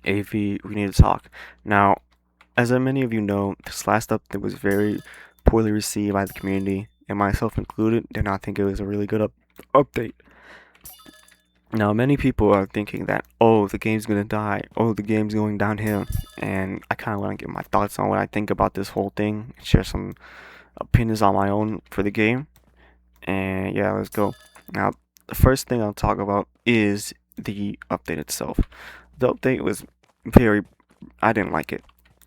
AV, we need to talk. Now, as many of you know, this last update was very poorly received by the community, and myself included, did not think it was a really good update. Now, many people are thinking that, oh, the game's gonna die, oh, the game's going downhill, and I kind of want to give my thoughts on what I think about this whole thing, share some opinions on my own for the game, and yeah, let's go. Now, the first thing I'll talk about is the update itself. The update was very, I didn't like it,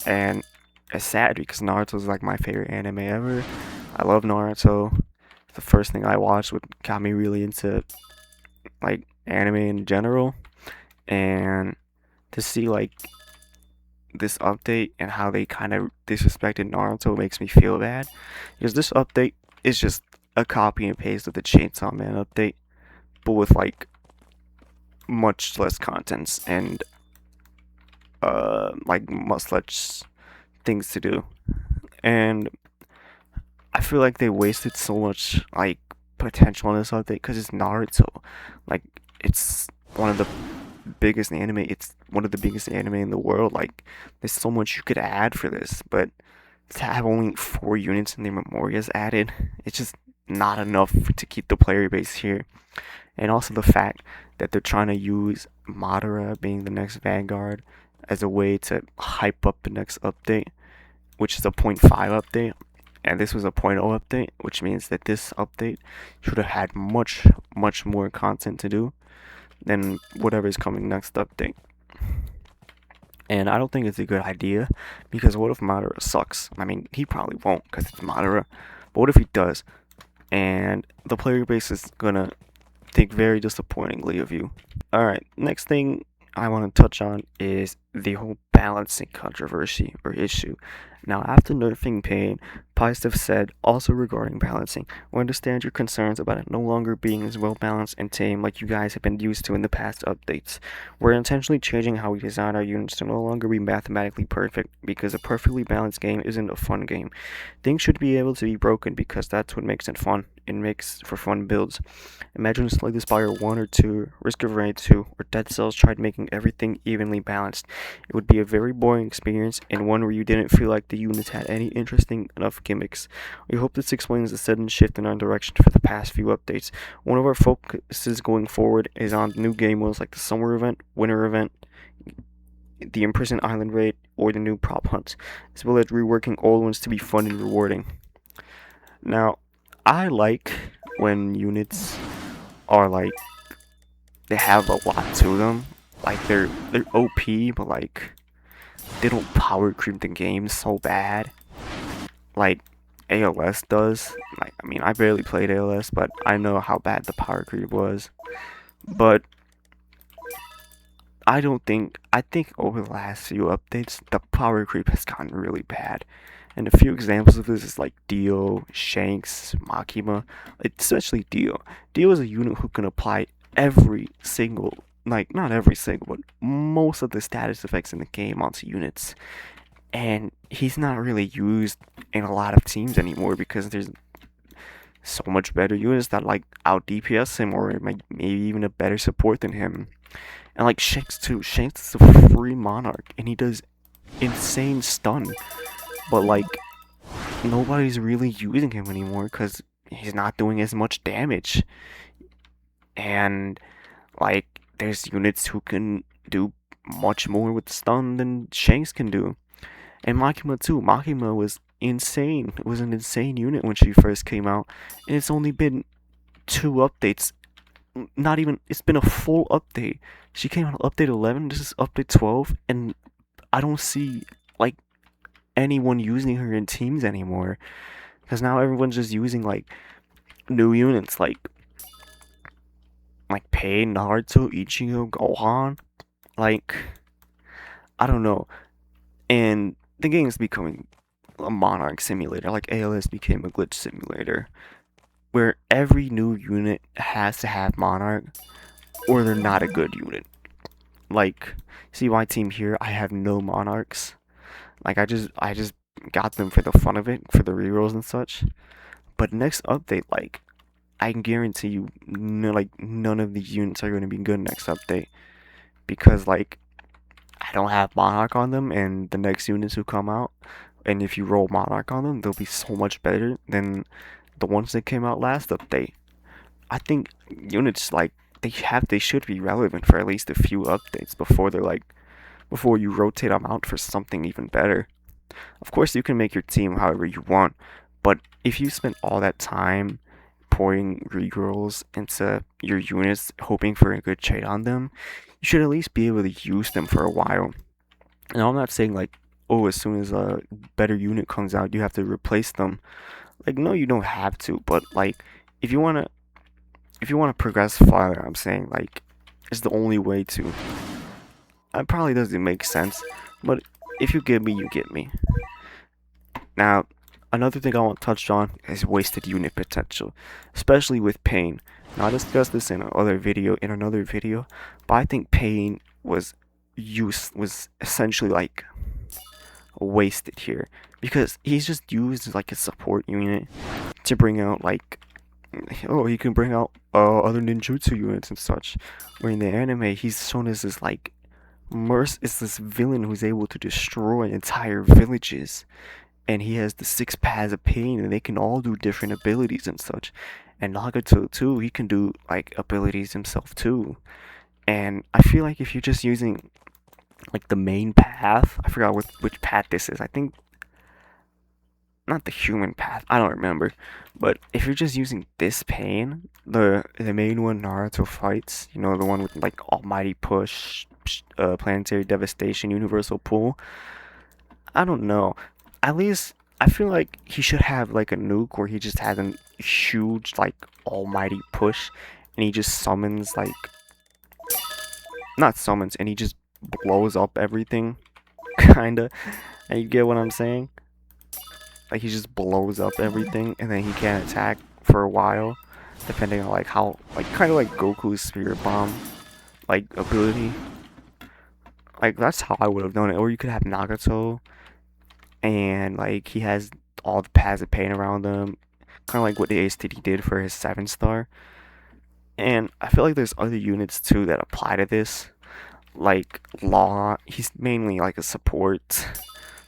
and it's sad because Naruto is like my favorite anime ever. I love Naruto. The first thing I watched what got me really into like anime in general, and to see like this update and how they kind of disrespected Naruto makes me feel bad because this update is just a copy and paste of the Chainsaw Man update, but with like much less contents and like much less things to do. And I feel like they wasted so much like potential on this update because it's Naruto. Like it's one of the biggest anime. It's one of the biggest anime in the world. Like there's so much you could add for this, but to have only 4 units in their memorias added, it's just not enough to keep the player base here. And also the fact that they're trying to use Madara being the next Vanguard as a way to hype up the next update, which is a point 0.5 update, and this was a point 0.0 update, which means that this update should have had much more content to do than whatever is coming next update. And I don't think it's a good idea because what if Madara sucks? I mean, he probably won't because it's Madara, but what if he does? And the player base is gonna think very disappointingly of you. Alright, next thing I want to touch on is the whole balancing controversy or issue. Now, after nerfing Pain, Pies have said, also regarding balancing, we understand your concerns about it no longer being as well balanced and tame like you guys have been used to in the past updates. We're intentionally changing how we design our units to no longer be mathematically perfect, because a perfectly balanced game isn't a fun game. Things should be able to be broken because that's what makes it fun. It makes for fun builds. Imagine Slay the Spire 1 or 2, Risk of Raid 2, or Dead Cells tried making everything evenly balanced. It would be a very boring experience and one where you didn't feel like the units had any interesting enough gimmicks. We hope this explains the sudden shift in our direction for the past few updates. One of our focuses going forward is on new game modes like the Summer Event, Winter Event, the Imprisoned Island Raid, or the new Prop Hunt, as well as reworking old ones to be fun and rewarding. Now, I like when units are like they have a lot to them. Like they're OP, but like they don't power creep the game so bad. Like ALS does. Like I mean, I barely played ALS, but I know how bad the power creep was. But I think over the last few updates, the power creep has gotten really bad. And a few examples of this is like Dio, Shanks, Makima, especially Dio. Dio is a unit who can apply every single, like not every single, but most of the status effects in the game onto units. And he's not really used in a lot of teams anymore because there's so much better units that like out DPS him or maybe even a better support than him. And like Shanks too. Shanks is a free monarch and he does insane stun. But like nobody's really using him anymore because he's not doing as much damage. And like there's units who can do much more with stun than Shanks can do. And Makima too. Makima was insane. It was an insane unit when she first came out. And it's only been 2 updates. Not even, it's been a full update. She came out update 11, this is update 12, and I don't see like anyone using her in teams anymore. Because now everyone's just using like new units like Pain, Naruto, Ichigo, Gohan. Like I don't know. And the game's becoming a Monarch simulator, like ALS became a glitch simulator, where every new unit has to have Monarch, or they're not a good unit. Like, see my team here, I have no Monarchs. Like I just got them for the fun of it, for the rerolls and such. But next update, like I can guarantee you, no, like none of these units are going to be good next update because like don't have Monarch on them, and the next units who come out, and if you roll Monarch on them, they'll be so much better than the ones that came out last update. I think units like they should be relevant for at least a few updates before they're like before you rotate them out for something even better. Of course, you can make your team however you want, but if you spend all that time pouring rerolls into your units, hoping for a good trade on them, you should at least be able to use them for a while. And I'm not saying like, oh, as soon as a better unit comes out, you have to replace them. Like, no, you don't have to, but like, if you wanna, if you wanna progress farther, I'm saying like, it's the only way to. It probably doesn't make sense, but if you get me, you get me. Now, another thing I want to touch on is wasted unit potential, especially with Pain. Now, I discussed this in another video, but I think Pain was essentially like wasted here because he's just used as like a support unit to bring out like he can bring out other ninjutsu units and such. Where in the anime he's shown as this like Merce is this villain who's able to destroy entire villages, and he has the 6 paths of pain, and they can all do different abilities and such. And Nagato too, he can do like abilities himself too. And I feel like if you're just using like the main path, I forgot which path this is. I think not the human path. I don't remember. But if you're just using this pain, the main one Naruto fights, you know, the one with like almighty push, planetary devastation, universal pull. I don't know. At least I feel like he should have like a nuke where he just has a huge like almighty push, and he just summons like not summons, and he just blows up everything, kinda. And you get what I'm saying? Like he just blows up everything, and then he can't attack for a while, depending on like how like kind of like Goku's Spirit Bomb like ability. Like that's how I would have done it. Or you could have Nagato, and like he has all the paths of pain around him, kind of like what the ASTD did for his 7 star. And I feel like there's other units too that apply to this, like Law. He's mainly like a support.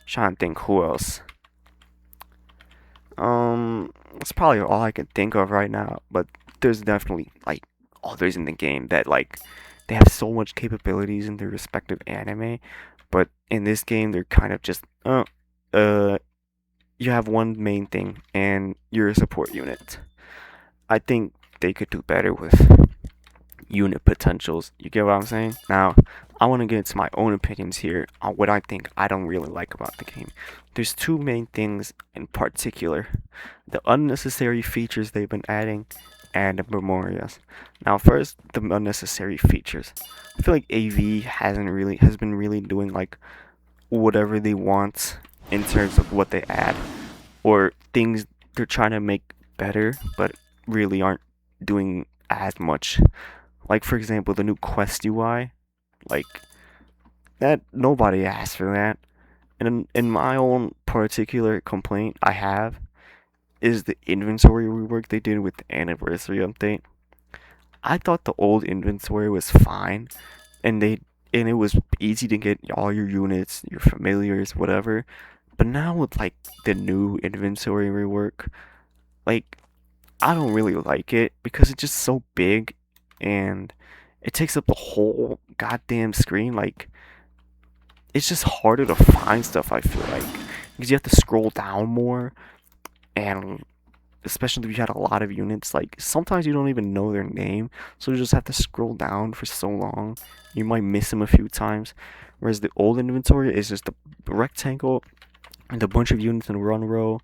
Trying to think who else. That's probably all I can think of right now. But there's definitely like others in the game that like they have so much capabilities in their respective anime, but in this game they're kind of just uh you have one main thing and you're a support unit. I think they could do better with unit potentials. You get what I'm saying? Now, I want to get into my own opinions here on what I think I don't really like about the game. There's two main things in particular: the unnecessary features they've been adding and the memorias. Now, first, the unnecessary features. I feel like AV has been really doing like whatever they want in terms of what they add or things they're trying to make better, but really aren't doing as much. Like for example, the new Quest UI, like that nobody asked for that. And in my own particular complaint I have is the inventory rework they did with the anniversary update. I thought the old inventory was fine, and it was easy to get all your units, your familiars, whatever. But now with like the new inventory rework, like I don't really like it because it's just so big and it takes up the whole goddamn screen. Like it's just harder to find stuff, I feel like, because you have to scroll down more, and especially if you had a lot of units, like sometimes you don't even know their name, so you just have to scroll down for so long. You might miss them a few times. Whereas the old inventory is just a rectangle and a bunch of units in one row,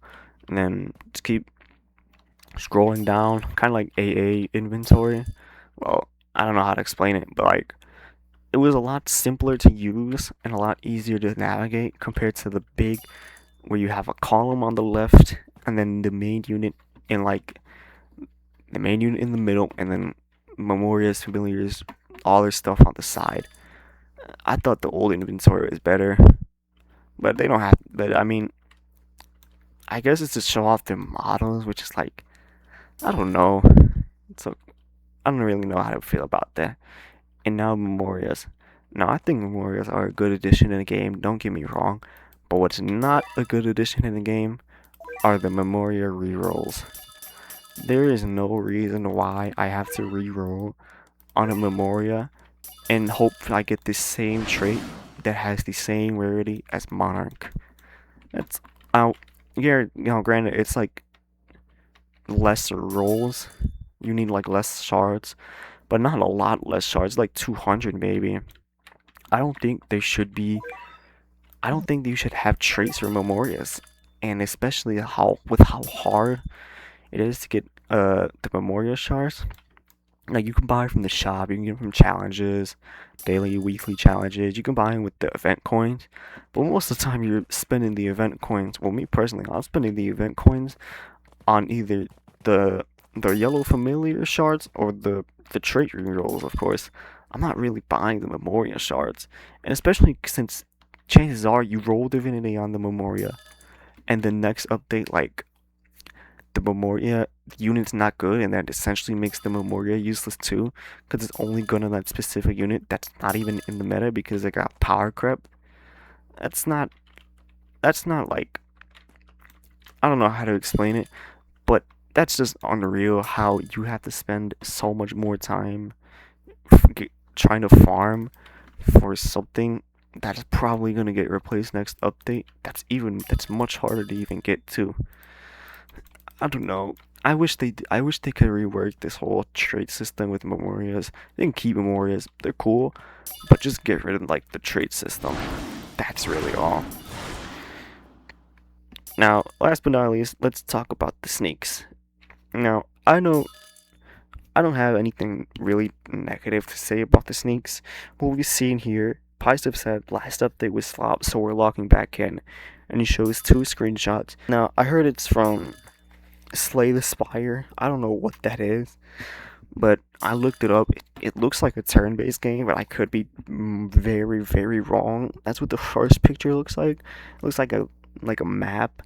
and then just keep scrolling down, kind of like AA inventory. Well, I don't know how to explain it, but like it was a lot simpler to use and a lot easier to navigate compared to the big, where you have a column on the left and then the main unit in like the main unit in the middle, and then memorias, familiars, all their stuff on the side. I thought the old inventory was better, but they don't have. But I mean, I guess it's to show off their models, which is like I don't know. So I don't really know how to feel about that. And now memorias. Now, I think memorials are a good addition in the game, don't get me wrong, but what's not a good addition in the game are the Memoria rerolls. There is no reason why I have to reroll on a Memoria and hope I get the same trait that has the same rarity as Monarch. That's out. Yeah, granted, it's like less rolls. You need like less shards, but not a lot less shards, like 200 maybe. I don't think they should be. I don't think you should have traits for Memorias, and especially how hard it is to get the Memoria shards. Like you can buy from the shop, you can get them from challenges, daily, weekly challenges. You can buy them with the event coins, but most of the time you're spending the event coins. Well, me personally, I'm spending the event coins on either the the yellow familiar shards or the trait rerolls. Of course, I'm not really buying the Memoria shards, and especially since chances are you roll Divinity on the Memoria, and the next update like the Memoria unit's not good, and that essentially makes the Memoria useless too, because it's only good on that specific unit that's not even in the meta because it got power crept. That's not that's not like I don't know how to explain it, but that's just unreal how you have to spend so much more time trying to farm for something that's probably gonna get replaced next update. That's much harder to even get to. I don't know. I wish they could rework this whole trade system with memorias. They can keep memorias. They're cool, but just get rid of like the trade system. That's really all. Now, last but not least, let's talk about the sneaks. Now, I know I don't have anything really negative to say about the sneaks. What we've seen here, Pysop said last update was flop, so we're locking back in. And he shows two screenshots. Now, I heard it's from Slay the Spire. I don't know what that is, but I looked it up. It looks like a turn-based game, but I could be very, very wrong. That's what the first picture looks like. It looks like a map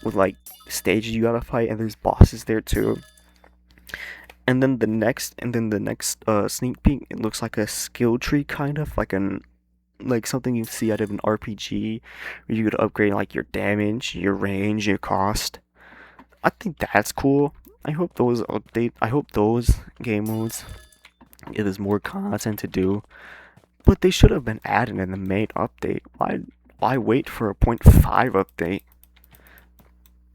with like stages you gotta fight, and there's bosses there too. And then the next sneak peek, it looks like a skill tree kind of like something you see out of an RPG, where you could upgrade like your damage, your range, your cost. I think that's cool. I hope those game modes give us more content to do. But they should have been added in the main update. Why wait for a point 0.5 update?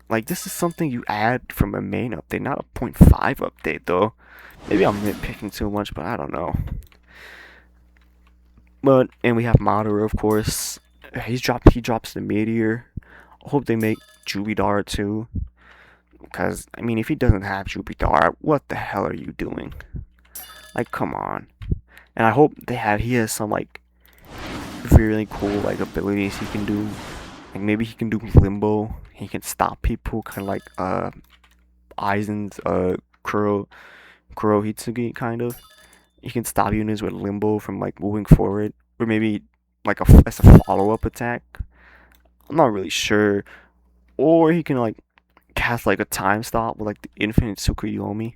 Like this is something you add from a main update, not a point 0.5 update though. Maybe I'm nitpicking too much, but I don't know. And we have Madara, of course. He drops the meteor. I hope they make Jubidar too. Because, I mean, if he doesn't have Jupiter, what the hell are you doing? Like, come on. And I hope he has some, like, really cool, like, abilities he can do. Like, maybe he can do Limbo. He can stop people, kind of like, Aizen's, Kurohitsugi, kind of. He can stop units with Limbo from, like, moving forward. Or maybe, like, as a follow-up attack. I'm not really sure. Or he can, like, cast like a time stop with like the infinite Tsukuyomi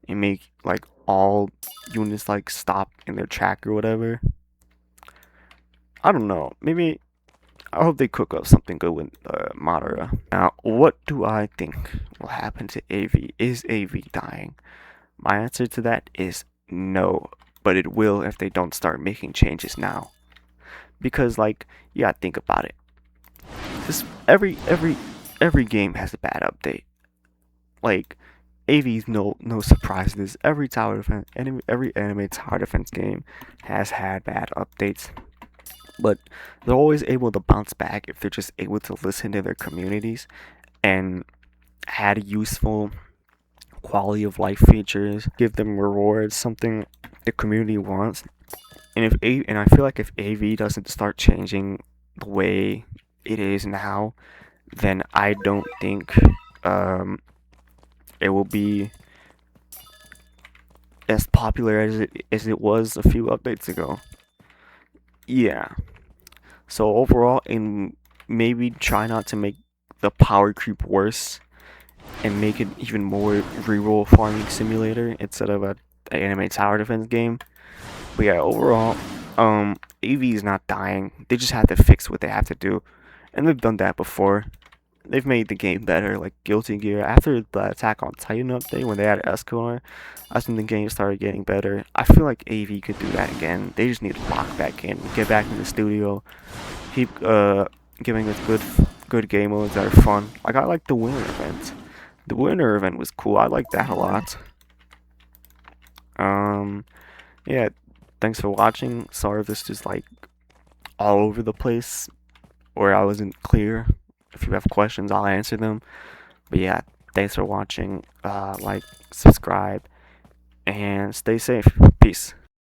and make like all units like stop in their track or whatever. I don't know. Maybe I hope they cook up something good with Madara. Now, what do I think will happen to AV? Is AV dying? My answer to that is no, but it will if they don't start making changes now. Because like, yeah, think about it. This every game has a bad update. Like AV's no surprise. This every tower defense, every anime tower defense game has had bad updates, but they're always able to bounce back if they're just able to listen to their communities and add useful quality of life features, give them rewards, something the community wants. And I feel like if AV doesn't start changing the way it is now, then I don't think it will be as popular as it was a few updates ago. Yeah. So overall, and maybe try not to make the power creep worse, and make it even more reroll farming simulator instead of a anime tower defense game. But yeah, overall, AV is not dying. They just have to fix what they have to do, and they've done that before. They've made the game better, like Guilty Gear. After the Attack on Titan update, when they added Escalor, I think the game started getting better. I feel like AV could do that again. They just need to lock back in, get back in the studio, keep giving us good game modes that are fun. Like I like the winter event. The winter event was cool. I like that a lot. Um, yeah. Thanks for watching. Sorry if this is like all over the place or I wasn't clear. If you have questions, I'll answer them. But yeah, thanks for watching. Like, subscribe, and stay safe. Peace.